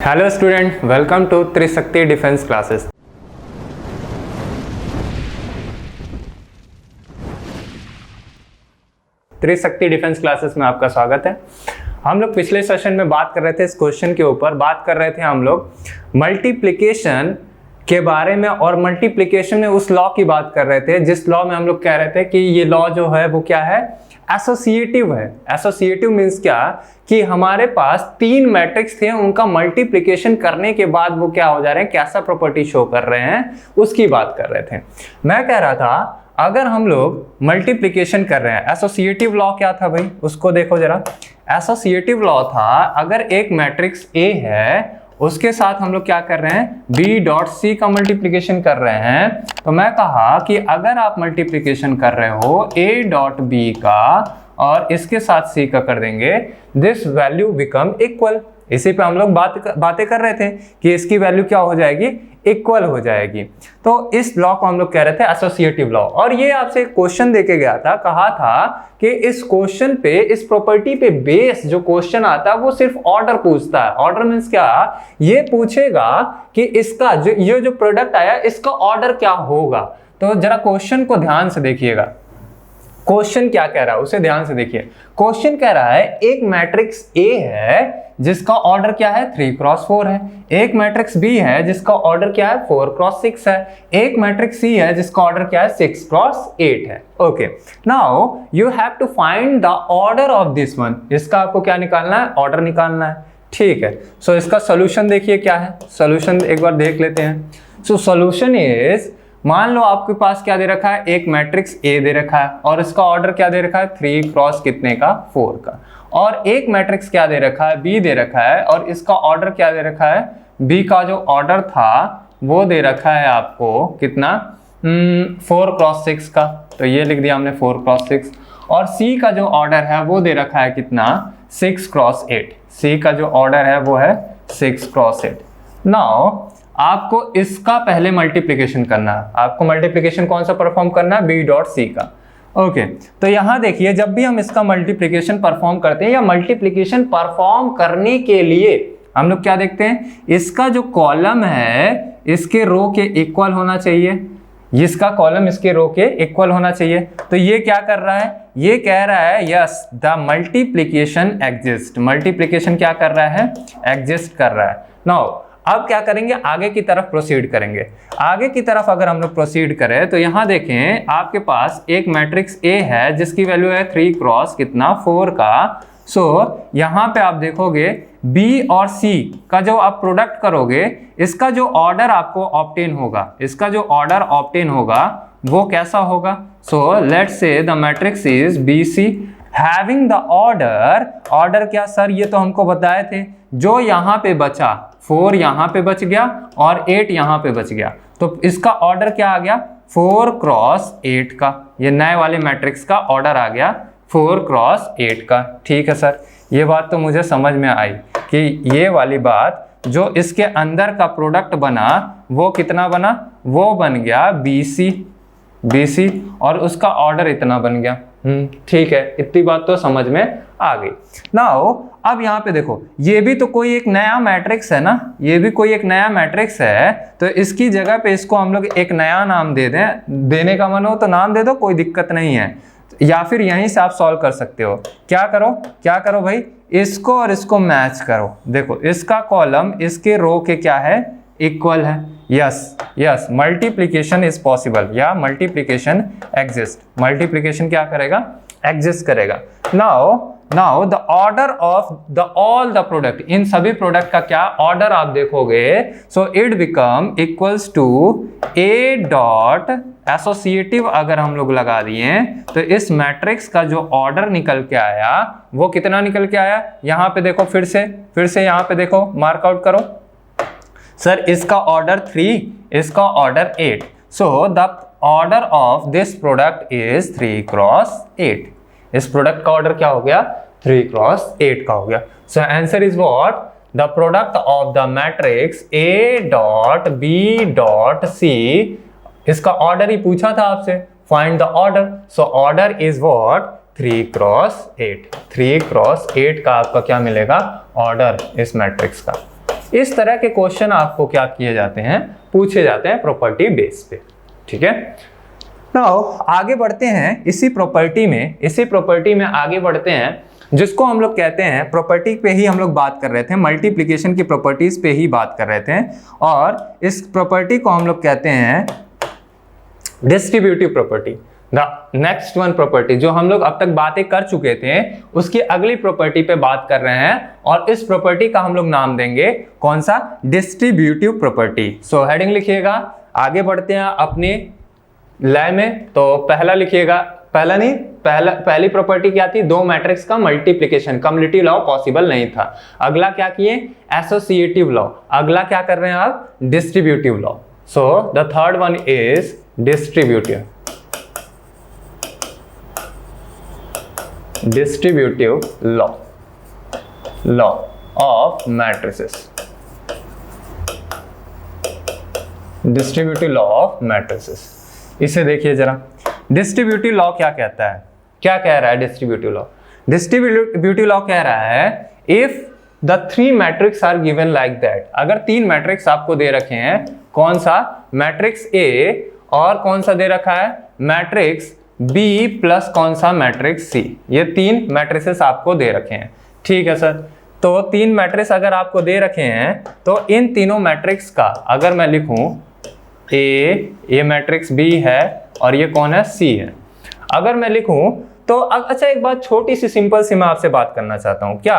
Hello student, welcome to Trishakti defence classes. Trishakti defence classes में आपका स्वागत है। हम लोग पिछले सेशन में बात कर रहे थे, इस क्वेश्चन के ऊपर बात कर रहे थे हम लोग मल्टीप्लिकेशन के बारे में, और मल्टीप्लिकेशन में उस लॉ की बात कर रहे थे जिस लॉ में हम लोग कह रहे थे कि ये लॉ जो है वो क्या है, एसोसिएटिव है। एसोसिएटिव मीन्स क्या कि हमारे पास तीन मैट्रिक्स थे, उनका मल्टीप्लिकेशन करने के बाद वो क्या हो जा रहे हैं, कैसा प्रॉपर्टी शो कर रहे हैं, उसकी बात कर रहे थे। मैं कह रहा था अगर हम लोग मल्टीप्लिकेशन कर रहे हैं, एसोसिएटिव लॉ क्या था भाई, उसको देखो जरा। एसोसिएटिव लॉ था अगर एक मैट्रिक्स ए है उसके साथ हम लोग क्या कर रहे हैं, बी डॉट सी का मल्टीप्लिकेशन कर रहे हैं, तो मैं कहा कि अगर आप मल्टीप्लिकेशन कर रहे हो ए डॉट बी का और इसके साथ सी का कर देंगे, दिस वैल्यू बिकम इक्वल। इसी पे हम लोग बातें कर रहे थे कि इसकी वैल्यू क्या हो जाएगी, इक्वल हो जाएगी। तो इस लॉ को हम लोग कह रहे थे एसोसिएटिव लॉ। और ये आपसे एक क्वेश्चन देके गया था, कहा था कि इस क्वेश्चन पे, इस प्रॉपर्टी पे बेस जो क्वेश्चन आता है वो सिर्फ ऑर्डर पूछता है। ऑर्डर मींस क्या, ये पूछेगा कि इसका ये जो प्रोडक्ट आया इसका ऑर्डर क्या होगा। तो जरा क्वेश्चन को ध्यान से देखिएगा, क्वेश्चन क्या कह रहा है उसे ध्यान से देखिए। क्वेश्चन कह रहा है एक मैट्रिक्स ए है जिसका ऑर्डर क्या है, 3 क्रॉस 4 है। एक मैट्रिक्स बी है जिसका ऑर्डर क्या है, 4 क्रॉस 6 है। एक मैट्रिक्स सी है जिसका ऑर्डर क्या है, 6 क्रॉस 8 है। Okay, now you have to find the order of this one. इसका आपको क्या निकालना है, ऑर्डर निकालना है। ठीक है, सो इसका सोल्यूशन देखिए क्या है, सोल्यूशन एक बार देख लेते हैं। सो सोल्यूशन इज, मान लो आपके पास क्या दे रखा है, एक मैट्रिक्स ए दे रखा है और इसका ऑर्डर क्या दे रखा है, 3 क्रॉस कितने का, 4 का। और एक मैट्रिक्स क्या दे रखा है, बी दे रखा है और इसका ऑर्डर क्या दे रखा है, बी का जो ऑर्डर था वो दे रखा है आपको कितना, 4 क्रॉस 6 का। तो ये लिख दिया हमने 4 क्रॉस 6। और सी का जो ऑर्डर है वो दे रखा है कितना, 6 क्रॉस 8। सी का जो ऑर्डर है वो है 6 क्रॉस 8। नाउ आपको इसका पहले मल्टीप्लिकेशन करना है। आपको मल्टीप्लिकेशन कौन सा परफॉर्म करना है, बी डॉट सी का। ओके, तो यहां देखिए जब भी हम इसका मल्टीप्लिकेशन परफॉर्म करते हैं या मल्टीप्लिकेशन परफॉर्म करने के लिए हम लोग क्या देखते हैं, इसका जो कॉलम है इसके रो के इक्वल होना चाहिए, इसका कॉलम इसके रो के इक्वल होना चाहिए। तो ये क्या कर रहा है, ये कह रहा है yes the multiplication exist. Multiplication क्या कर रहा है, एग्जिस्ट कर रहा है। नाउ अब क्या करेंगे, आगे की तरफ प्रोसीड करेंगे। आगे की तरफ अगर हम लोग प्रोसीड करें तो यहां देखें आपके पास एक मैट्रिक्स ए है जिसकी वैल्यू है 3 क्रॉस कितना, 4 का। सो यहां पे आप देखोगे बी और सी का जो आप प्रोडक्ट करोगे, इसका जो ऑर्डर आपको ऑब्टेन होगा, इसका जो ऑर्डर ऑब्टेन होगा वो कैसा होगा। So let's say the matrix is B C having the order. Order क्या सर, ये तो हमको बताए थे, जो यहां पे बचा 4 यहां पे बच गया और 8 यहां पे बच गया, तो इसका ऑर्डर क्या आ गया, 4 क्रॉस 8 का। ये नए वाले मैट्रिक्स का ऑर्डर आ गया 4 क्रॉस 8 का। ठीक है सर, ये बात तो मुझे समझ में आई कि ये वाली बात जो इसके अंदर का प्रोडक्ट बना वो कितना बना, वो बन गया BC और उसका ऑर्डर इतना बन गया। ठीक है, इतनी बात तो समझ में आ गई। नाउ अब यहाँ पे देखो, ये भी तो कोई एक नया मैट्रिक्स है ना, ये भी कोई एक नया मैट्रिक्स है, तो इसकी जगह पे इसको हम लोग एक नया नाम दे दें। देने का मन हो तो नाम दे दो, कोई दिक्कत नहीं है, या फिर यहीं से आप सॉल्व कर सकते हो। क्या करो भाई, इसको और इसको मैच करो। देखो इसका कॉलम इसके रो के क्या है, इक्वल है। यस मल्टीप्लिकेशन इज पॉसिबल या मल्टीप्लिकेशन एग्जिस्ट। मल्टीप्लिकेशन क्या करेगा, एग्जिस्ट करेगा। Now the order of the all the product, इन सभी प्रोडक्ट का क्या ऑर्डर आप देखोगे, so it become equals to A dot associative. अगर हम लोग लगा दिए तो इस मैट्रिक्स का जो ऑर्डर निकल के आया वो कितना निकल के आया, यहां पे देखो, फिर से यहां पे देखो, मार्क आउट करो सर, इसका ऑर्डर 3, इसका order 8। So the order of this product is 3 cross 8। इस प्रोडक्ट का ऑर्डर क्या हो गया, 3 क्रॉस 8 का हो गया। So answer is what, the product of the matrix A dot B dot C. इसका ऑर्डर ही पूछा था आपसे, find the order. So order is what, 3 cross 8। 3 cross 8 का आपका क्या मिलेगा, ऑर्डर इस मैट्रिक्स का। इस तरह के क्वेश्चन आपको क्या किए जाते हैं, पूछे जाते हैं प्रॉपर्टी बेस पे। ठीक है, नाउ आगे बढ़ते हैं इसी प्रॉपर्टी में आगे बढ़ते हैं, जिसको हम लोग कहते हैं प्रॉपर्टी पे ही हम लोग बात कर रहे थे, मल्टीप्लिकेशन की प्रॉपर्टीज पे ही बात कर रहे थे, और इस प्रॉपर्टी को हम लोग कहते हैं distributive property. The next one property जो हम लोग अब तक बातें कर चुके थे, उसकी अगली प्रॉपर्टी पे बात कर रहे हैं, और इस प्रॉपर्टी का हम लोग नाम देंगे कौन सा, डिस्ट्रीब्यूटिव प्रॉपर्टी। सो हेडिंग लिखिएगा, आगे बढ़ते हैं अपने लय में। तो पहला लिखिएगा, पहली प्रॉपर्टी क्या थी, दो मैट्रिक्स का मल्टीप्लिकेशन, कम्युलेटिव लॉ पॉसिबल नहीं था। अगला क्या किए, एसोसिएटिव लॉ। अगला क्या कर रहे हैं आप, distributive law. So the third one is distributive law of matrices, distributive law of matrices. इसे देखिए जरा, डिस्ट्रीब्यूटिव लॉ क्या कहता है, क्या कह रहा है डिस्ट्रीब्यूटिव लॉ। डिस्ट्रीब्यूटिव लॉ कह रहा है if the three matrix are given like that, अगर तीन मैट्रिक्स आपको दे रखे हैं, कौन सा, मैट्रिक्स ए और कौन सा दे रखा है, मैट्रिक्स बी प्लस कौन सा, मैट्रिक्स सी। ये तीन मैट्रिसेस आपको दे रखे हैं। ठीक है सर, तो तीन मैट्रिक्स अगर आपको दे रखे हैं, तो इन तीनों मैट्रिक्स का अगर मैं लिखूं, ये मैट्रिक्स बी है और ये कौन है, सी है, अगर मैं लिखूं तो अच्छा एक बात छोटी सी सिंपल सी मैं आपसे बात करना चाहता हूं। क्या,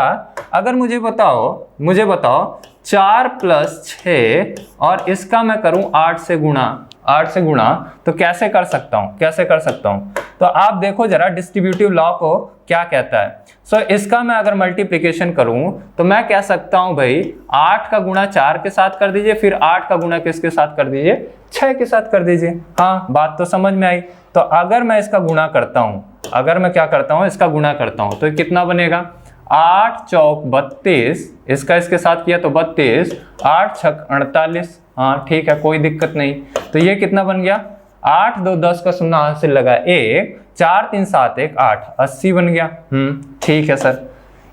अगर मुझे बताओ 4 + 6 और इसका मैं करूं 8 से गुणा, तो कैसे कर सकता हूं, तो आप देखो जरा डिस्ट्रीब्यूटिव लॉ को क्या कहता है। सो इसका मैं अगर मल्टीप्लिकेशन करूं तो मैं कह सकता हूं भाई 8 का गुणा 4 के साथ कर दीजिए, फिर 8 का गुणा किसके साथ कर ददीजिए, 6 के साथ कर दीजिए। हाँ, बात तो समझ में आई। तो अगर मैं इसका गुणा करता हूं, इसका गुणा करता हूं, तो कितना बनेगा, 8 चौक 32, इसका इसके साथ किया तो 32, 8 छक 48। हाँ ठीक है, कोई दिक्कत नहीं। तो ये कितना बन गया, 8 2 10 का शून्य हाथ से लगा 1, 4 3 7 1 8, 80 बन गया। ठीक है सर,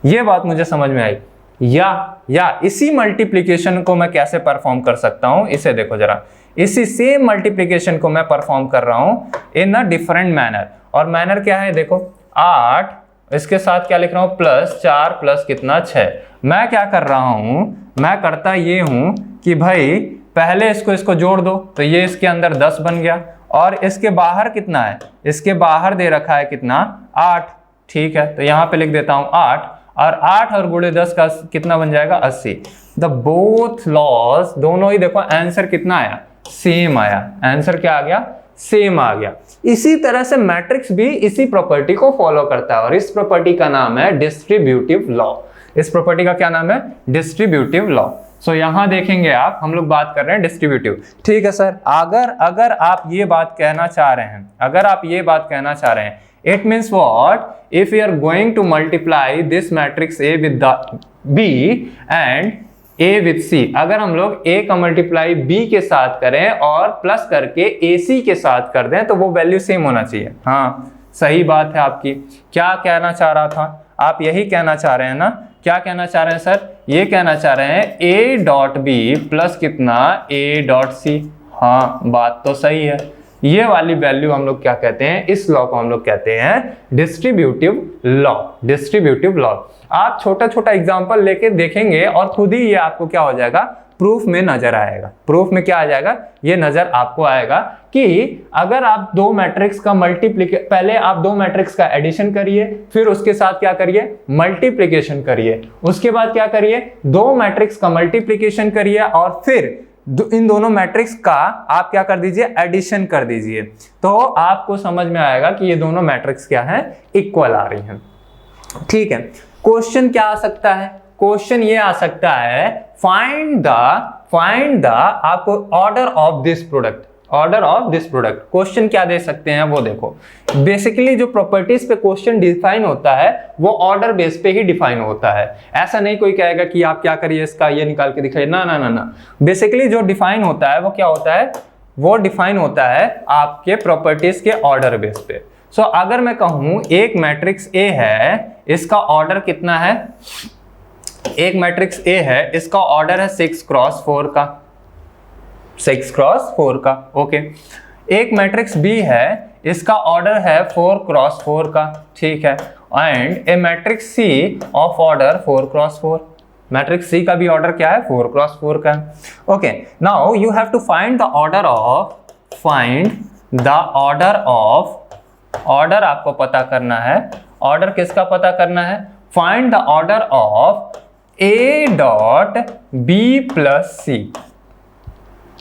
ये बात मुझे समझ में आई। या इसी मल्टीप्लिकेशन को मैं कैसे परफॉर्म कर सकता हूं, इसे देखो जरा, इसी सेम मल्टीप्लिकेशन को मैं परफॉर्म कर रहा हूं इन अ डिफरेंट मैनर। और मैनर क्या है, देखो 8, इसके साथ क्या लिख रहा हूं, +4 प्लस कितना 6। मैं क्या कर रहा हूं, मैं करता ये हूं कि भाई पहले इसको जोड़ दो, तो ये इसके अंदर 10 बन गया, और इसके बाहर कितना है, इसके बाहर दे रखा है कितना, 8। ठीक है, तो यहाँ पे लिख देता हूं 8, और 8 और गुणे 10 का कितना बन जाएगा, 80। द बोथ लॉज, दोनों ही देखो आंसर कितना आया, सेम आया। आंसर क्या आ गया, सेम आ गया। इसी तरह से मैट्रिक्स भी इसी प्रॉपर्टी को फॉलो करता है, और इस प्रॉपर्टी का नाम है डिस्ट्रीब्यूटिव लॉ। इस प्रॉपर्टी का क्या नाम है, डिस्ट्रीब्यूटिव लॉ। सो यहां देखेंगे आप, हम लोग बात कर रहे हैं डिस्ट्रीब्यूटिव। ठीक है सर, अगर आप ये बात कहना चाह रहे हैं, it means what, if you are going to multiply this matrix A with B and A with C, अगर हम लोग ए का मल्टीप्लाई बी के साथ करें और प्लस करके ए सी के साथ कर दें, तो वो वैल्यू सेम होना चाहिए। हाँ सही बात है आपकी। क्या कहना चाह रहा था, आप यही कहना चाह रहे हैं ना, क्या कहना चाह रहे हैं सर, ये कहना चाह रहे हैं ए डॉट बी प्लस कितना, ए डॉट सी। हाँ बात तो सही है। ये वाली वैल्यू हम लोग क्या कहते हैं, इस लॉ को हम लोग कहते हैं डिस्ट्रीब्यूटिव लॉ। डिस्ट्रीब्यूटिव लॉ आप छोटा छोटा एग्जांपल लेके देखेंगे और खुद ही ये आपको क्या हो जाएगा, प्रूफ में नजर आएगा। प्रूफ में क्या आ जाएगा, ये नजर आपको आएगा कि अगर आप दो मैट्रिक्स का पहले आप दो मैट्रिक्स का एडिशन करिए, फिर उसके साथ क्या करिए, मल्टीप्लिकेशन करिए, उसके बाद क्या करिए, दो मैट्रिक्स का मल्टीप्लिकेशन करिए, और फिर इन दोनों मैट्रिक्स का आप क्या कर दीजिए, एडिशन कर दीजिए, तो आपको समझ में आएगा कि ये दोनों मैट्रिक्स क्या है, इक्वल आ रही हैं। ठीक है, क्वेश्चन क्या आ सकता है, क्वेश्चन ये आ सकता है, फाइंड द आपको order of this product. Order of this product question क्या दे सकते हैं वो देखो। बेसिकली जो प्रॉपर्टीज पे क्वेश्चन डिफाइन होता है वो ऑर्डर बेस पे ही डिफाइन होता है। ऐसा नहीं कोई कहेगा कि आप क्या करिए, इसका ये निकाल के दिखाइए, ना ना ना ना। बेसिकली जो डिफाइन होता है वो क्या होता है, वो डिफाइन होता है आपके प्रॉपर्टीज के ऑर्डर बेस पे। सो अगर मैं कहूं एक मैट्रिक्स ए है, इसका ऑर्डर कितना है एक मैट्रिक्स ए है, इसका ऑर्डर है 6x4 का, 6x4 का, ओके। एक मैट्रिक्स बी है, इसका ऑर्डर है 4x4 का, ठीक है। And A matrix C of order 4x4, matrix C का भी ऑर्डर क्या है, 4x4 का। Okay, now you have to find the order of, order आपको पता करना है। ऑर्डर किसका पता करना है? Find the order of A dot B plus C,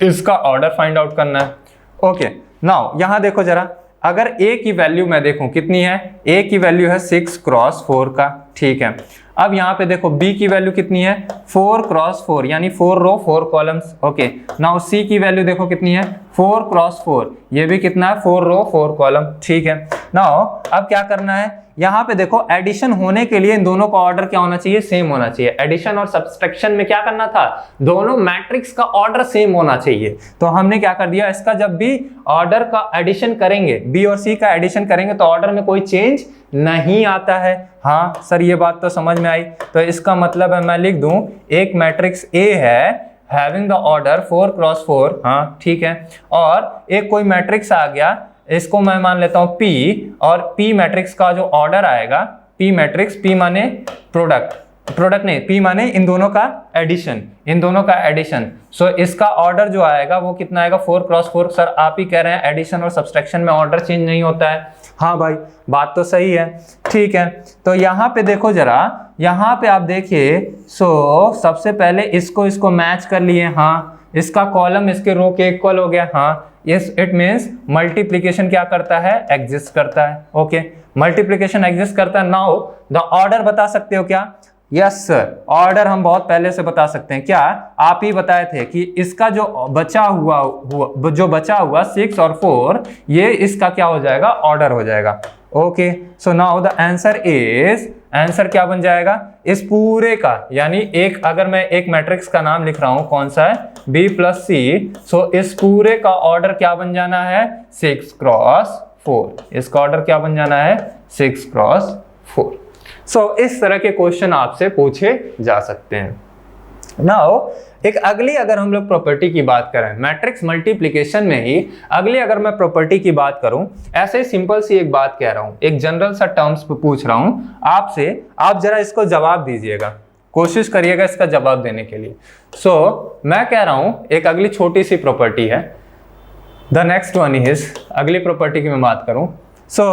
इसका ऑर्डर फाइंड आउट करना है। ओके, नाउ यहां देखो जरा, अगर a की वैल्यू मैं देखूं कितनी है, a की वैल्यू है 6x4 का, ठीक है। अब यहाँ पे देखो b की वैल्यू कितनी है, 4x4 यानी 4 रो 4 कॉलम्स, ओके। नाउ c की वैल्यू देखो कितनी है, 4x4, ये भी कितना है, 4 रो 4 कॉलम, ठीक है। नाउ अब क्या करना है, यहाँ पे देखो एडिशन होने के लिए इन दोनों का ऑर्डर क्या होना चाहिए, सेम होना चाहिए। एडिशन और सब्सट्रैक्शन में क्या करना था, दोनों मैट्रिक्स का ऑर्डर सेम होना चाहिए। तो हमने क्या कर दिया, इसका जब भी ऑर्डर का एडिशन करेंगे, बी और सी का एडिशन करेंगे तो ऑर्डर में कोई चेंज नहीं आता है। हाँ सर, ये बात तो समझ में आई। तो इसका मतलब है मैं लिख दूं, एक मैट्रिक्स ए है हैविंग द ऑर्डर 4x4, हाँ ठीक है, और एक कोई मैट्रिक्स आ गया, इसको मैं मान लेता हूं P, और P मैट्रिक्स का जो ऑर्डर आएगा, P मैट्रिक्स, P माने प्रोडक्ट नहीं, P माने इन दोनों का एडिशन, इन दोनों का एडिशन। सो इसका ऑर्डर जो आएगा वो कितना आएगा, 4x4। सर आप ही कह रहे हैं एडिशन और सब्सट्रैक्शन में ऑर्डर चेंज नहीं होता है। हाँ भाई, बात तो सही है, ठीक है। तो यहाँ पे देखो जरा, यहाँ पे आप देखिए, सो सबसे पहले इसको मैच कर लिए, हाँ, इसका कॉलम इसके रो के इक्वल हो गया, हाँ। यस, इट मीन्स मल्टीप्लीकेशन क्या करता है, एग्जिस्ट करता है, ओके। मल्टीप्लीकेशन एग्जिस्ट करता है। नाउ द ऑर्डर बता सकते हो क्या? यस सर, ऑर्डर हम बहुत पहले से बता सकते हैं। क्या आप ही बताए थे कि इसका जो बचा हुआ 6 और 4, ये इसका क्या हो जाएगा, ऑर्डर हो जाएगा, okay. So now the answer is, answer क्या बन जाएगा इस पूरे का, यानी एक, अगर मैं एक मैट्रिक्स का नाम लिख रहा हूं, कौन सा है, B प्लस सी, सो इस पूरे का ऑर्डर क्या बन जाना है, 6x4। इसका ऑर्डर क्या बन जाना है, 6x4। सो इस तरह के क्वेश्चन आपसे पूछे जा सकते हैं। नाउ एक अगली, अगर हम लोग प्रॉपर्टी की बात करें, मैट्रिक्स मल्टीप्लिकेशन में ही अगली अगर मैं प्रॉपर्टी की बात करूं, ऐसे सिंपल सी एक बात कह रहा हूं, एक जनरल सा टर्म्स पे पूछ रहा हूं आपसे, आप जरा इसको जवाब दीजिएगा, कोशिश करिएगा इसका जवाब देने के लिए। सो मैं कह रहा हूं, एक अगली छोटी सी प्रॉपर्टी है, द नेक्स्ट वन इज, अगली प्रॉपर्टी की मैं बात करूं। सो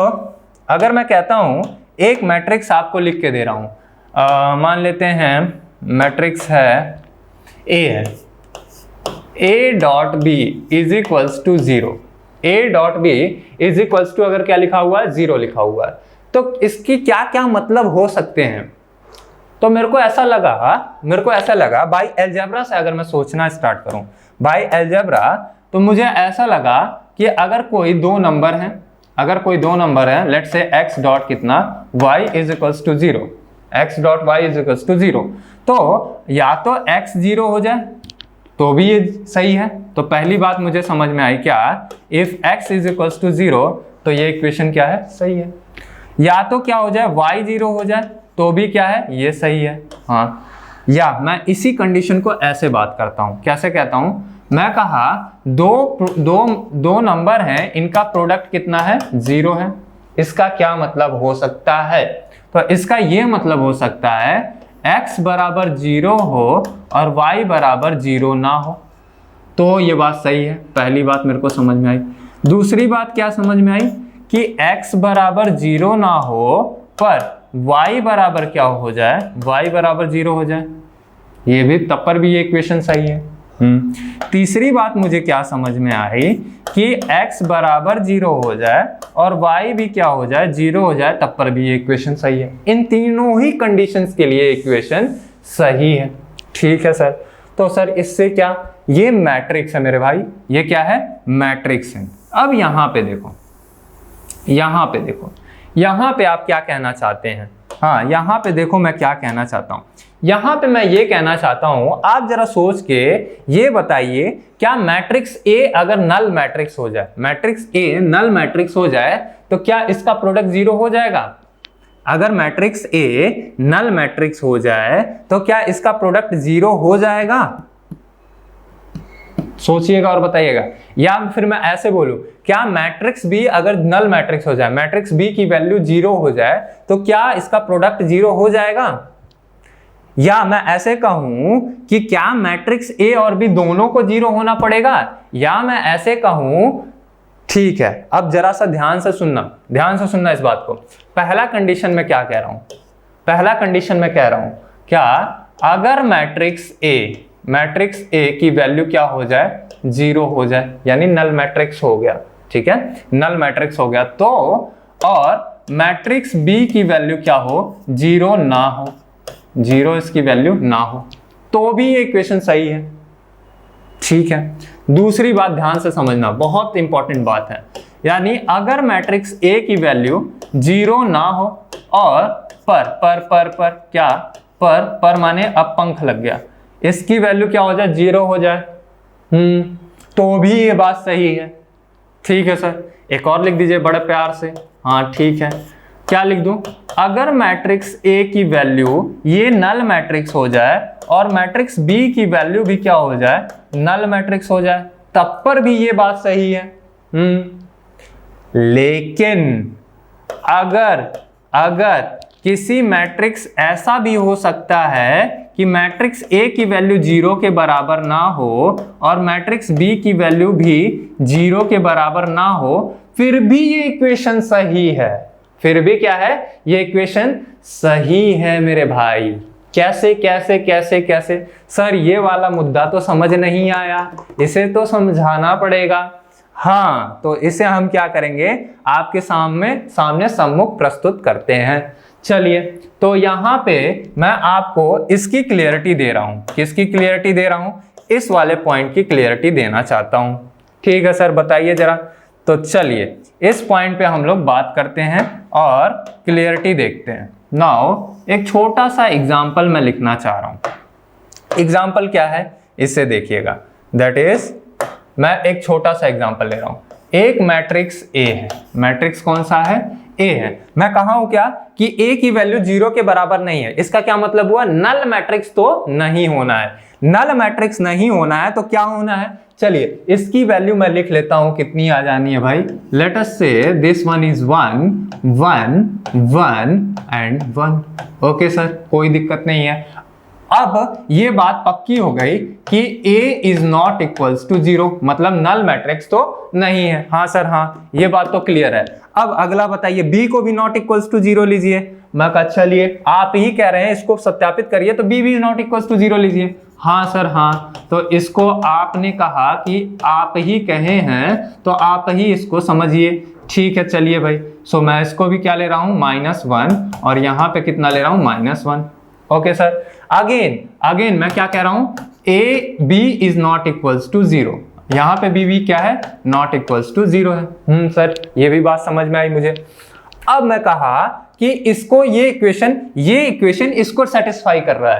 अगर मैं कहता हूं, एक मैट्रिक्स आपको लिख के दे रहा हूं, मान लेते हैं मैट्रिक्स है A है, A dot B is equals to 0, A dot B is equals to, अगर क्या लिखा हुआ है, 0 लिखा हुआ है, तो इसकी क्या क्या मतलब हो सकते हैं। तो मेरे को ऐसा लगा बाय अलजेब्रा से अगर मैं सोचना स्टार्ट करूं, बाय अलजेब्रा, तो मुझे ऐसा लगा कि अगर कोई दो नंबर है, लेट्स से x डॉट कितना, y is equals to 0, x dot y is equals to 0, तो या तो x 0 हो जाए तो भी ये सही है। तो पहली बात मुझे समझ में आई, क्या, if x is equals to 0, तो ये इक्वेशन क्या है, सही है। या तो क्या हो जाए, y 0 हो जाए तो भी क्या है, ये सही है, हाँ। या मैं इसी कंडीशन को ऐसे बात करता हूं, कैसे कहता हूं, मैं कहा दो नंबर हैं, इनका प्रोडक्ट कितना है, 0 है। इसका क्या मतलब हो सकता है, तो इसका ये मतलब हो सकता है x बराबर 0 हो और y बराबर 0 ना हो, तो ये बात सही है। पहली बात मेरे को समझ में आई। दूसरी बात क्या समझ में आई कि x बराबर 0 ना हो पर y बराबर क्या हो जाए, y बराबर 0 हो जाए, ये भी, तब पर भी ये इक्वेशन सही है। तीसरी बात मुझे क्या समझ में आई कि x बराबर 0 हो जाए और y भी क्या हो जाए, 0 हो जाए, तब पर भी ये इक्वेशन सही है। इन तीनों ही कंडीशंस के लिए इक्वेशन सही है, ठीक है सर। तो सर इससे क्या, ये मैट्रिक्स है मेरे भाई, ये क्या है, मैट्रिक्स है। अब यहाँ पे देखो, यहाँ पे आप क्या कहना चाहते हैं, हाँ यहाँ पे देखो मैं क्या कहना चाहता हूँ। यहाँ पे मैं ये कहना चाहता हूं, आप जरा सोच के ये बताइए, क्या मैट्रिक्स A अगर नल मैट्रिक्स हो जाए, मैट्रिक्स A नल मैट्रिक्स हो जाए, तो क्या इसका प्रोडक्ट 0 हो जाएगा? अगर मैट्रिक्स ए नल मैट्रिक्स हो जाए तो क्या इसका प्रोडक्ट 0 हो जाएगा? सोचिएगा और बताइएगा। या फिर मैं ऐसे बोलूं, क्या मैट्रिक्स बी अगर नल मैट्रिक्स हो जाए, मैट्रिक्स बी की वैल्यू 0 हो जाए तो क्या इसका प्रोडक्ट 0 हो जाएगा? या मैं ऐसे कहूं कि क्या मैट्रिक्स ए और बी दोनों को 0 होना पड़ेगा? या मैं ऐसे कहूं, ठीक है, अब जरा सा ध्यान से सुनना इस बात को। पहला कंडीशन में क्या कह रहा हूं? पहला कंडीशन में कह रहा हूं क्या, अगर मैट्रिक्स ए की वैल्यू क्या हो जाए? 0 हो जाए, यानी नल मैट्रिक्स हो गया। ठीक है, नल मैट्रिक्स हो गया तो, और मैट्रिक्स बी की वैल्यू क्या हो? 0 ना हो, 0 इसकी वैल्यू ना हो, तो भी ये इक्वेशन सही है। ठीक है, दूसरी बात ध्यान से समझना, बहुत इंपॉर्टेंट बात है। यानी अगर मैट्रिक्स ए की वैल्यू 0 ना हो और पर क्या, पर माने अब पंख लग गया, इसकी वैल्यू क्या हो जाए? 0 हो जाए, तो भी ये बात सही है। ठीक है सर, एक और लिख दीजिए बड़े प्यार से। हाँ ठीक है, क्या लिख दूं? अगर मैट्रिक्स ए की वैल्यू ये नल मैट्रिक्स हो जाए और मैट्रिक्स बी की वैल्यू भी क्या हो जाए? नल मैट्रिक्स हो जाए, तब पर भी ये बात सही है। लेकिन अगर किसी मैट्रिक्स ऐसा भी हो सकता है कि मैट्रिक्स ए की वैल्यू 0 के बराबर ना हो और मैट्रिक्स बी की वैल्यू भी 0 के बराबर ना हो, फिर भी ये इक्वेशन सही है। फिर भी क्या है? ये इक्वेशन सही है मेरे भाई। कैसे कैसे कैसे कैसे? सर ये वाला मुद्दा तो समझ नहीं आया, इसे तो समझाना पड़ेगा। हाँ, तो इसे हम क्या करेंगे? आपके सामने सम्मुख प्रस्तुत करते हैं। चलिए, तो यहाँ पे मैं आपको इसकी क्लियरिटी दे रहा हूँ। किसकी क्लियरिटी दे रहा हूँ? इस वाले पॉइंट की क्लियरिटी देना चाहता हूँ। ठीक है सर, बताइए जरा। तो चलिए इस पॉइंट पे हम लोग बात करते हैं और क्लियरिटी देखते हैं। नाउ एक छोटा सा एग्जाम्पल मैं लिखना चाह रहा हूँ। एग्जाम्पल क्या है इससे देखिएगा। दैट इज, मैं एक छोटा सा एग्जाम्पल ले रहा हूँ। एक मैट्रिक्स ए है। मैट्रिक्स कौन सा है? ए है। मैं कहा हूं क्या कि ए की वैल्यू 0 के बराबर नहीं है। इसका क्या मतलब हुआ? नल मैट्रिक्स तो नहीं होना है। नल मैट्रिक्स नहीं होना है तो क्या होना है? चलिए इसकी वैल्यू मैं लिख लेता हूं, कितनी आ जानी है भाई? लेट अस से this one is 1 1 1 and 1। Okay sir, कोई दिक्कत नहीं है। अब ये बात पक्की हो गई कि a is not equals to 0, मतलब नल मैट्रिक्स तो नहीं है। हाँ सर हाँ, ये बात तो क्लियर है। अब अगला बताइए, b को भी नॉट इक्वल्स टू 0 लीजिए। मैं कहा चलिए आप ही कह रहे हैं, इसको सत्यापित करिए, तो b भी नॉट इक्वल्स टू 0 लीजिए। हाँ सर हाँ, तो इसको आपने कहा कि आप ही कहे हैं तो आप ही इसको समझिए। ठीक है चलिए भाई, सो मैं इसको भी क्या ले रहा हूँ? -1, और यहाँ पे कितना ले रहा हूँ? -1। ओके सर, अगेन मैं क्या कह रहा हूं? A B is not equals to 0। यहां पे बी क्या है? नॉट इक्वल्स टू 0 है। सर ये भी बात समझ में आई मुझे। अब मैं कहा कि इसको ये इक्वेशन इसको सेटिस्फाई कर रहा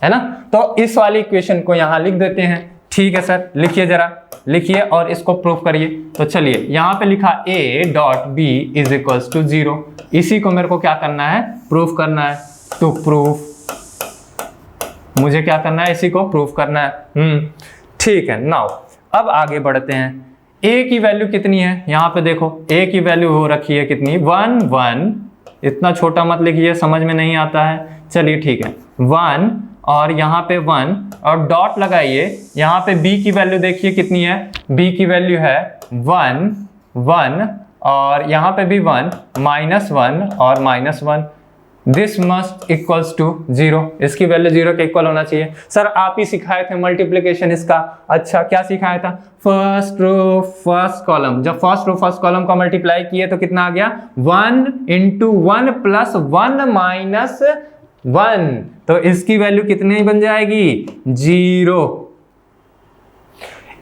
है ना? तो इस वाली इक्वेशन को यहां लिख देते हैं। ठीक है सर, लिखिए जरा, लिखिए और इसको प्रूफ करिए। तो चलिए यहां पे लिखा a dot B is equals to 0। इसी को मेरे को क्या करना है? प्रूफ करना है। तो प्रूफ मुझे क्या करना है? इसी को प्रूफ करना है। ठीक है, नाउ अब आगे बढ़ते हैं। a की वैल्यू कितनी है? यहाँ पे देखो a की वैल्यू हो रखी है कितनी? 1 1। इतना छोटा मत लिखिए, समझ में नहीं आता है। चलिए ठीक है, 1 और यहाँ पे 1 और डॉट लगाइए। यहाँ पे b की वैल्यू देखिए कितनी है? b की वैल्यू है 1 1 और यहाँ पे भी 1 -1 और -1। This must equals to 0। इसकी वैल्यू 0 के इक्वल होना चाहिए। सर आप ही सिखाए थे मल्टीप्लिकेशन इसका। अच्छा, क्या सिखाया था? First row first column. जब फर्स्ट रो फर्स्ट कॉलम का मल्टीप्लाई किए तो कितना आ गया? 1 × 1 + 1 - 1। तो इसकी वैल्यू कितनी बन जाएगी? 0।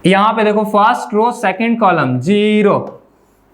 यहां पे देखो फर्स्ट रो सेकंड कॉलम 0।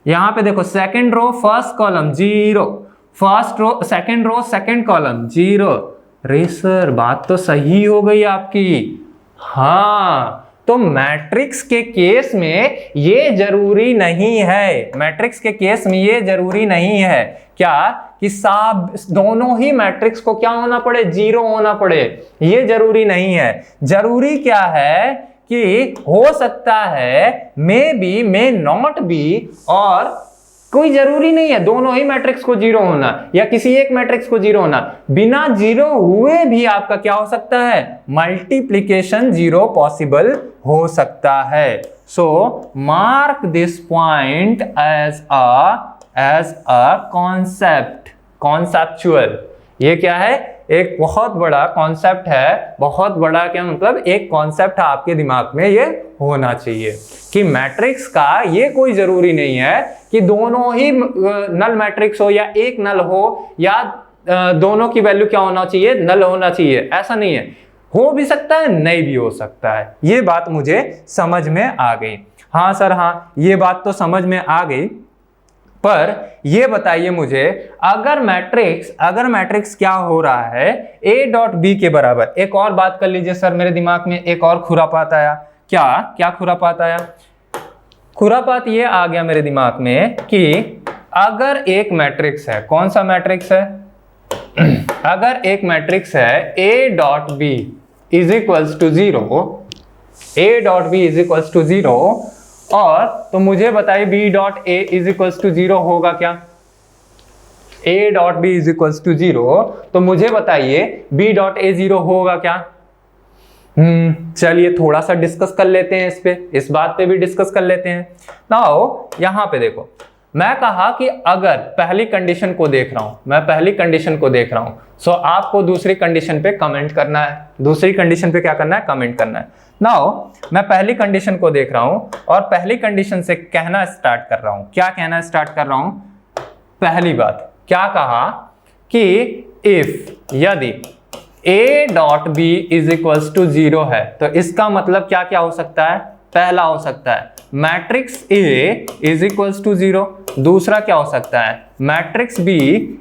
यहां पे देखो second row first column 0। First row second column 0। रे सर बात तो सही हो गई आपकी। हाँ, तो मैट्रिक्स के केस में ये जरूरी नहीं है। मैट्रिक्स के केस में ये जरूरी नहीं है क्या कि सब दोनों ही मैट्रिक्स को क्या होना पड़े, 0 होना पड़े, ये जरूरी नहीं है। जरूरी क्या है कि हो सकता है may be, may not be, और कोई जरूरी नहीं है दोनों ही मैट्रिक्स को 0 होना या किसी एक मैट्रिक्स को 0 होना। बिना 0 हुए भी आपका क्या हो सकता है, मल्टीप्लिकेशन 0 पॉसिबल हो सकता है। So mark this point as a concept, conceptual. ये क्या है, एक बहुत बड़ा कॉन्सेप्ट है, बहुत बड़ा क्या मतलब एक कॉन्सेप्ट आपके दिमाग में ये होना चाहिए कि मैट्रिक्स का ये कोई जरूरी नहीं है कि दोनों ही नल मैट्रिक्स हो या एक नल हो या दोनों की वैल्यू क्या होना चाहिए, नल होना चाहिए, ऐसा नहीं है। हो भी सकता है, नहीं भी हो सकता है। ये बात मुझे समझ में आ गई। हाँ सर, हाँ ये बात तो समझ में आ गई, पर ये बताइए मुझे, अगर मैट्रिक्स क्या हो रहा है a डॉट बी के बराबर। एक और बात कर लीजिए सर, मेरे दिमाग में एक और खुरापात आया। क्या खुरापात आया? खुरापात ये आ गया मेरे दिमाग में कि अगर एक मैट्रिक्स है, कौन सा मैट्रिक्स है, अगर एक मैट्रिक्स है a dot B is equals to 0, a dot B is equals to 0, और तो मुझे बताइए b dot a is equals to 0 होगा क्या? a dot b is equals to 0, तो मुझे बताइए b डॉट a 0 होगा क्या? चलिए थोड़ा सा डिस्कस कर लेते हैं इस बात पे भी डिस्कस कर लेते हैं। नाउ यहां पे देखो, मैं कहा कि अगर पहली कंडीशन को देख रहा हूं, सो आपको दूसरी कंडीशन पे कमेंट करना है। दूसरी कंडीशन पे क्या करना है, कमेंट करना है। नाउ मैं पहली कंडीशन को देख रहा हूं और पहली कंडीशन से कहना स्टार्ट कर रहा हूं। क्या कहना स्टार्ट कर रहा हूं? पहली बात क्या कहा कि यदि a dot b is equals to 0 है, तो इसका मतलब क्या क्या हो सकता है? पहला हो सकता है matrix A is equals to 0, दूसरा क्या हो सकता है matrix B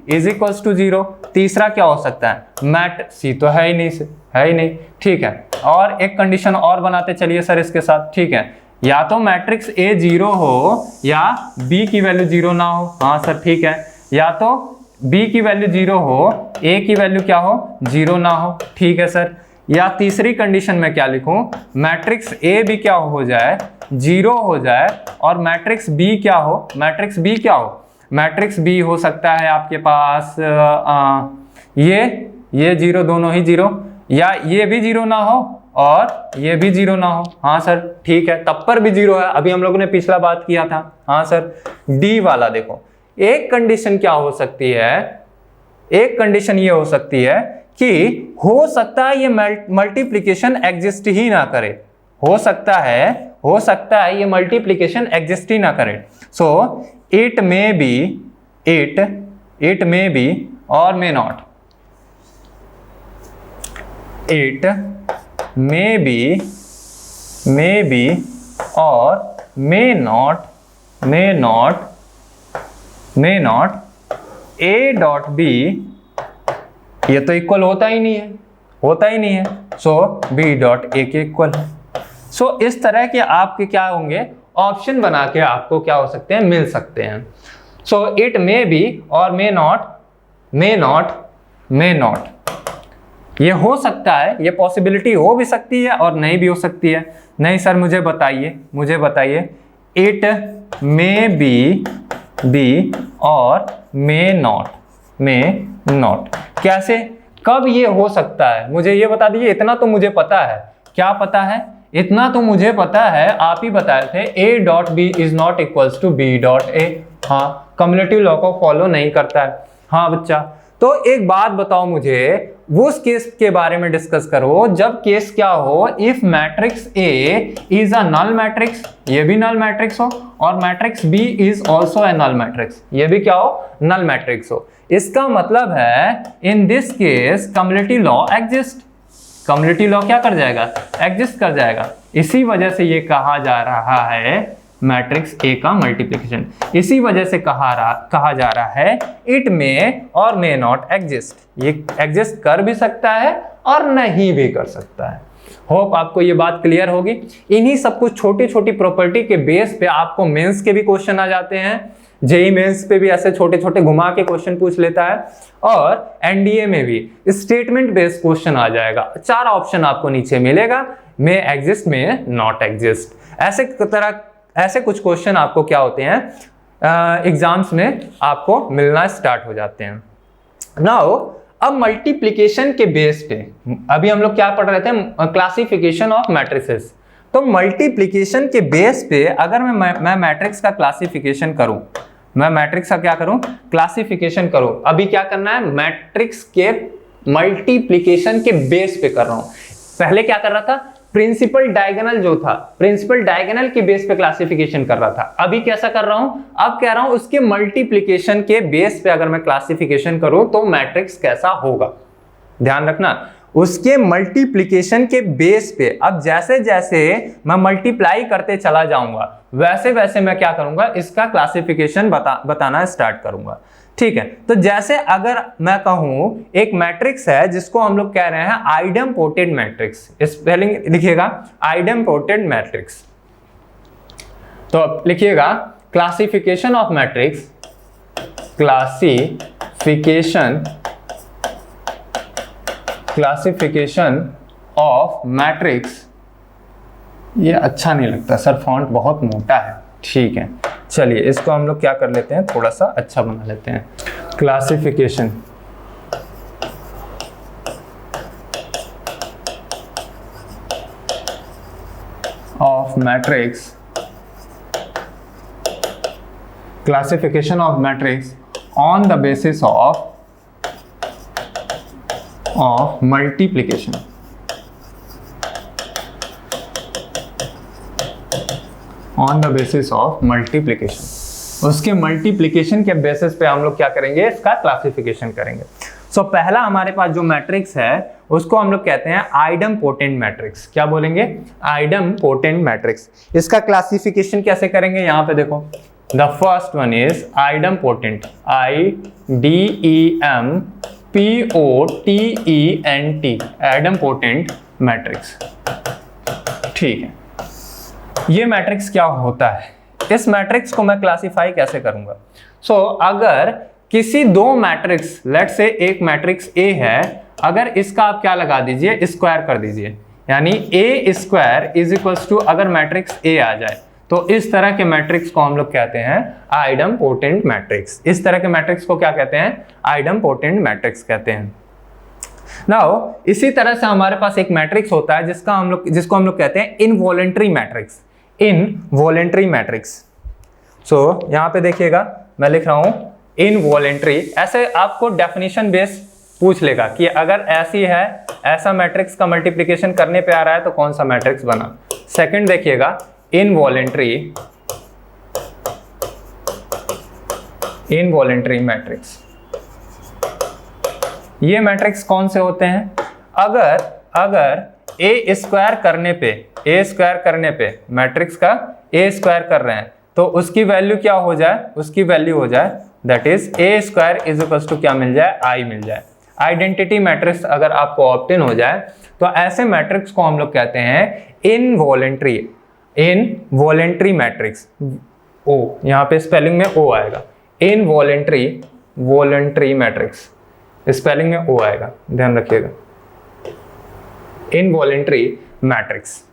is equals to 0, तीसरा क्या हो सकता है C तो है ही नहीं, ठीक है। और एक कंडीशन और बनाते चलिए सर इसके साथ, ठीक है, या तो मैट्रिक्स A 0 हो या B की वैल्यू 0 ना हो। हाँ सर ठीक है, या तो B की वैल्यू 0 हो, A की वैल्यू क्या हो, 0 ना हो, ठीक है सर। या तीसरी कंडीशन में क्या लिखूं, मैट्रिक्स A भी क्या हो जाए, 0 हो जाए, और मैट्रिक्स B क्या हो, मैट्रिक्स B हो सकता है आपके पास ये 0, दोनों ही 0, या ये भी 0 ना हो और ये भी 0 ना हो। हाँ सर ठीक है, तब पर भी 0 है, अभी हम लोगों ने पिछला बात किया था। हाँ सर, D वाला देखो, एक कंडीशन क्या हो सकती है, एक कंडीशन ये हो सकती है कि हो सकता है ये मल्टीप्लिकेशन एग्जिस्ट ही ना करे, हो सकता है ये मल्टीप्लिकेशन एग्जिस्ट ही ना करे। सो इट मे बी और may not, it may be और may not a dot b, ये तो इक्वल होता ही नहीं है, सो b डॉट a के इक्वल है। सो इस तरह के आपके क्या होंगे, ऑप्शन बना के आपको क्या हो सकते हैं, मिल सकते हैं। सो इट मे बी और मे नॉट, ये हो सकता है, ये पॉसिबिलिटी हो भी सकती है और नहीं भी हो सकती है। नहीं सर मुझे बताइए इट मे बी और मे नॉट कैसे, कब ये हो सकता है, मुझे ये बता दीजिए। इतना तो मुझे पता है, क्या पता है, इतना तो मुझे पता है, आप ही बताए थे a dot B is not equals to b dot a। हाँ, कम्युलेटिव लॉ को फॉलो नहीं करता है। हाँ बच्चा, तो एक बात बताओ मुझे, वो उस केस के बारे में डिस्कस करो जब केस क्या हो, if matrix A is a null matrix, ये भी नल मैट्रिक्स हो, और matrix B is also a null matrix, ये भी क्या हो, नल मैट्रिक्स हो। इसका मतलब है in this case cumulative law exist, cumulative law क्या कर जाएगा, एग्जिस्ट कर जाएगा। इसी वजह से ये कहा जा रहा है मैट्रिक्स A का मल्टीप्लिकेशन, इसी वजह से कहा जा रहा है इट मे और मे नॉट एग्जिस्ट, ये एग्जिस्ट कर भी सकता है और नहीं भी कर सकता है। होप आपको ये बात क्लियर होगी। इन्हीं सब कुछ छोटी छोटी प्रॉपर्टी के बेस पे आपको मेंस के भी क्वेश्चन आ जाते हैं, जेईई मेंस पे भी ऐसे छोटे छोटे घुमा के क्वेश्चन पूछ लेता है, और एनडीए में भी स्टेटमेंट बेस्ड क्वेश्चन आ जाएगा। 4 ऑप्शन आपको नीचे मिलेगा, मे एग्जिस्ट, मे नॉट एग्जिस्ट। ऐसे कुछ क्वेश्चन आपको क्या होते हैं एग्जाम्स में आपको मिलना स्टार्ट हो जाते हैं। नाउ अब मल्टीप्लिकेशन के बेस पे अभी हम लोग क्या पढ़ रहे थे, क्लासिफिकेशन ऑफ मैट्रिसेस। तो मल्टीप्लिकेशन के बेस पे अगर मैं मैट्रिक्स का क्लासिफिकेशन करूं, मैं मैट्रिक्स का क्या करूं, क्लासिफिकेशन करूं। अभी क्या करना है, मैट्रिक्स के मल्टीप्लिकेशन के बेस पे कर रहा हूं। पहले क्या कर रहा था, प्रिंसिपल डायगोनल जो था, प्रिंसिपल डायगोनल के बेस पे क्लासिफिकेशन कर रहा था। अभी कैसा कर रहा हूं, अब कह रहा हूं उसके मल्टीप्लिकेशन के बेस पे अगर मैं क्लासिफिकेशन करूं तो मैट्रिक्स कैसा होगा। ध्यान रखना, उसके मल्टीप्लिकेशन के बेस पे अब जैसे जैसे मैं मल्टीप्लाई करते चला जाऊंगा वैसे वैसे मैं क्या करूंगा, इसका क्लासिफिकेशन बताना स्टार्ट करूंगा। ठीक है, तो जैसे अगर मैं कहूं एक मैट्रिक्स है जिसको हम लोग कह रहे हैं आइडेम्पोटेड मैट्रिक्स, स्पेलिंग लिखिएगा आइडेम्पोटेड मैट्रिक्स। तो लिखिएगा classification of matrix, classification of matrix. ये अच्छा नहीं लगता सर, फॉन्ट बहुत मोटा है। ठीक है, चलिए इसको हम लोग क्या कर लेते हैं, थोड़ा सा अच्छा बना लेते हैं। Classification of matrix, classification of matrix on the basis of multiplication. On the basis of multiplication, उसके मल्टीप्लिकेशन के बेसिस पे हम लोग क्या करेंगे, इसका क्लासिफिकेशन करेंगे। सो पहला हमारे पास जो मैट्रिक्स है उसको हम लोग कहते हैं आइडेम्पोटेंट मैट्रिक्स। क्या बोलेंगे, आइडेम्पोटेंट मैट्रिक्स। इसका क्लासिफिकेशन कैसे करेंगे, यहां पे देखो, the first one is idempotent, IDEMPOTENT, idempotent matrix. ठीक है, ये मैट्रिक्स क्या होता है, इस मैट्रिक्स को मैं क्लासिफाई कैसे करूंगा। सो अगर किसी दो मैट्रिक्स, लेट से एक मैट्रिक्स ए है, अगर इसका आप क्या लगा दीजिए, स्क्वायर कर दीजिए, यानी ए स्क्वायर इज इक्वल्स टू, अगर मैट्रिक्स ए आ जाए तो इस तरह के मैट्रिक्स को हम लोग कहते हैं आइडेम्पोटेंट मैट्रिक्स। इस तरह के मैट्रिक्स को क्या कहते हैं, आइडेम्पोटेंट मैट्रिक्स कहते हैं। नाउ इसी तरह से हमारे पास एक मैट्रिक्स होता है जिसको हम लोग कहते हैं इनवॉलेंट्री मैट्रिक्स, इनवॉलेंट्री मैट्रिक्स। सो यहां पे देखिएगा मैं लिख रहा हूं इनवॉलेंट्री। ऐसे आपको डेफिनेशन बेस पूछ लेगा कि अगर ऐसी है, ऐसा मैट्रिक्स का मल्टीप्लिकेशन करने पे आ रहा है तो कौन सा मैट्रिक्स बना। सेकंड देखिएगा इनवॉलेंट्री मैट्रिक्स। ये मैट्रिक्स कौन से होते हैं, अगर ए स्क्वायर करने पे मैट्रिक्स का ए स्क्वायर कर रहे हैं तो उसकी वैल्यू क्या हो जाए, उसकी वैल्यू हो जाए that is a square is equals to क्या मिल जाए, आई मिल जाए। आइडेंटिटी मैट्रिक्स अगर आपको ऑब्टेन हो जाए तो ऐसे मैट्रिक्स को हम लोग कहते हैं इनवॉलेंट्री मैट्रिक्स। ओ यहाँ पे स्पेलिंग में ओ आएगा, इनवॉलेंट्री मैट्रिक्स, स्पेलिंग में ओ आएगा, ध्यान रखिएगा, इनवॉलेंट्री मैट्रिक्स।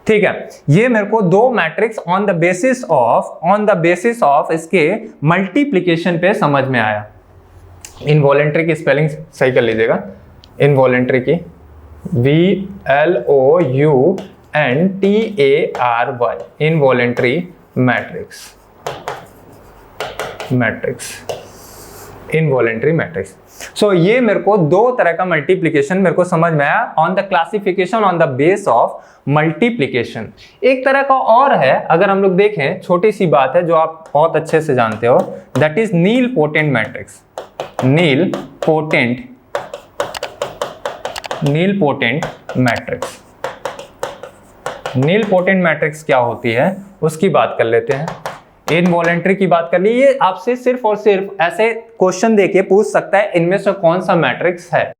ठीक है, ये मेरे को दो matrix on the basis of इसके मल्टीप्लिकेशन पे समझ में आया। इनवॉलेंट्री की स्पेलिंग सही कर लीजिएगा, इनवॉलेंट्री की VLOUNTARY, involuntary matrix, involuntary matrix. So ये मेरे को दो तरह का मल्टीप्लिकेशन मेरे को समझ में आया on the classification on the base of multiplication. एक तरह का और है, अगर हम लोग देखें, छोटी सी बात है जो आप बहुत अच्छे से जानते हो, that is nilpotent matrix. Nilpotent matrix, nilpotent matrix क्या होती है उसकी बात कर लेते हैं। इनवॉलेंट्री की बात कर ली, ये आपसे सिर्फ और सिर्फ ऐसे क्वेश्चन देके पूछ सकता है इनमें से कौन सा मैट्रिक्स है।